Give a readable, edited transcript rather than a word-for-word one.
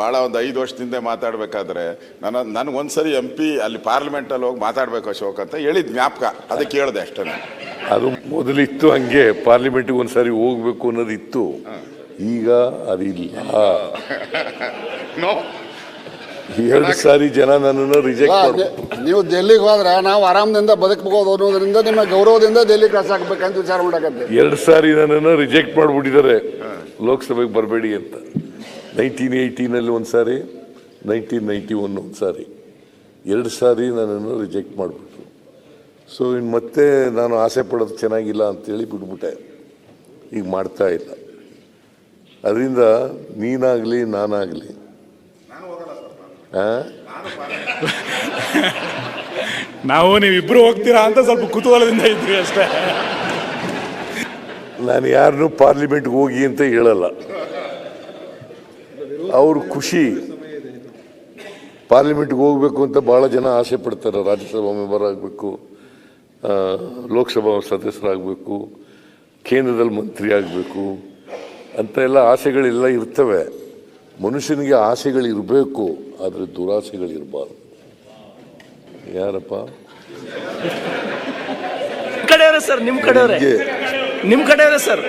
ಭಾಳ ಒಂದು 5 ವರ್ಷದಿಂದ ಮಾತಾಡಬೇಕಾದ್ರೆ ನನಗೊಂದ್ಸರಿ MP ಅಲ್ಲಿ ಪಾರ್ಲಿಮೆಂಟಲ್ಲಿ ಹೋಗಿ ಮಾತಾಡಬೇಕು ಅಶೋಕ್ ಅಂತ ಹೇಳಿದ ಜ್ಞಾಪಕ, ಅದಕ್ಕೆ ಕೇಳಿದೆ ಅಷ್ಟೇ. ಅದು ಮೊದಲಿತ್ತು, ಹಂಗೆ ಪಾರ್ಲಿಮೆಂಟ್ಗೆ ಒಂದ್ಸರಿ ಹೋಗ್ಬೇಕು ಅನ್ನೋದಿತ್ತು. ಈಗ ಅದಿಲ್ಲ. 2 ಸಾರಿ ಜನ ನನ್ನನ್ನು ರಿಜೆಕ್ಟ್ ಮಾಡಿ. ನೀವು ಡೆಲ್ಲಿಗೆ ಹೋದ್ರೆ ನಾವು ಆರಾಮದಿಂದ ಬದುಕಬಹುದು ಅನ್ನೋದ್ರಿಂದ ನಿಮ್ಮ ಗೌರವದಿಂದ ಡೆಲ್ಲಿ ಕ್ರಾಸ್ ಹಾಕ್ಬೇಕಂತ ವಿಚಾರ ಮಾಡಕತ್ತೆ. 2 ಸಾರಿ ನನ್ನನ್ನು ರಿಜೆಕ್ಟ್ ಮಾಡಿಬಿಟ್ಟಿದ್ದಾರೆ, ಲೋಕಸಭೆಗೆ ಬರಬೇಡಿ ಅಂತ. 1918 ಒಂದ್ಸಾರಿ, 1991 ಒಂದ್ಸಾರಿ, 2 ಸಾರಿ ನನ್ನನ್ನು ರಿಜೆಕ್ಟ್ ಮಾಡಿಬಿಟ್ರು. ಸೊ ಇನ್ನು ಮತ್ತೆ ನಾನು ಆಸೆ ಪಡೋದು ಚೆನ್ನಾಗಿಲ್ಲ ಅಂತೇಳಿ ಬಿಟ್ಬಿಟ್ಟೆ. ಈಗ ಮಾಡ್ತಾ ಇಲ್ಲ. ಅದರಿಂದ ನೀನಾಗಲಿ ನಾನಾಗಲಿ ನಾವು ನೀವಿಬ್ರು ಹೋಗ್ತೀರಾ ಅಂತ ಸ್ವಲ್ಪ ಕುತೂಹಲದಿಂದ ಇದ್ವಿ ಅಷ್ಟೇ. ನಾನು ಯಾರನ್ನೂ ಪಾರ್ಲಿಮೆಂಟ್ಗೆ ಹೋಗಿ ಅಂತ ಹೇಳಲ್ಲ. ಅವ್ರ ಖುಷಿ. ಪಾರ್ಲಿಮೆಂಟ್ಗೆ ಹೋಗ್ಬೇಕು ಅಂತ ಭಾಳ ಜನ ಆಸೆ ಪಡ್ತಾರೆ. ರಾಜ್ಯಸಭಾ ಮೆಂಬರ್ ಆಗಬೇಕು, ಲೋಕಸಭಾ ಸದಸ್ಯರಾಗಬೇಕು, ಕೇಂದ್ರದಲ್ಲಿ ಮಂತ್ರಿ ಆಗಬೇಕು ಅಂತ ಎಲ್ಲ ಆಸೆಗಳೆಲ್ಲ ಇರ್ತವೆ. ಮನುಷ್ಯನಿಗೆ ಆಸೆಗಳಿರಬೇಕು, ಆದರೆ ದುರಾಸೆಗಳಿರಬಾರ್ದು. ಯಾರಪ್ಪ ಕಡೆಯವರೇ ಸರ್, ನಿಮ್ಮ ಕಡೆಯವರೇ ಸರ್.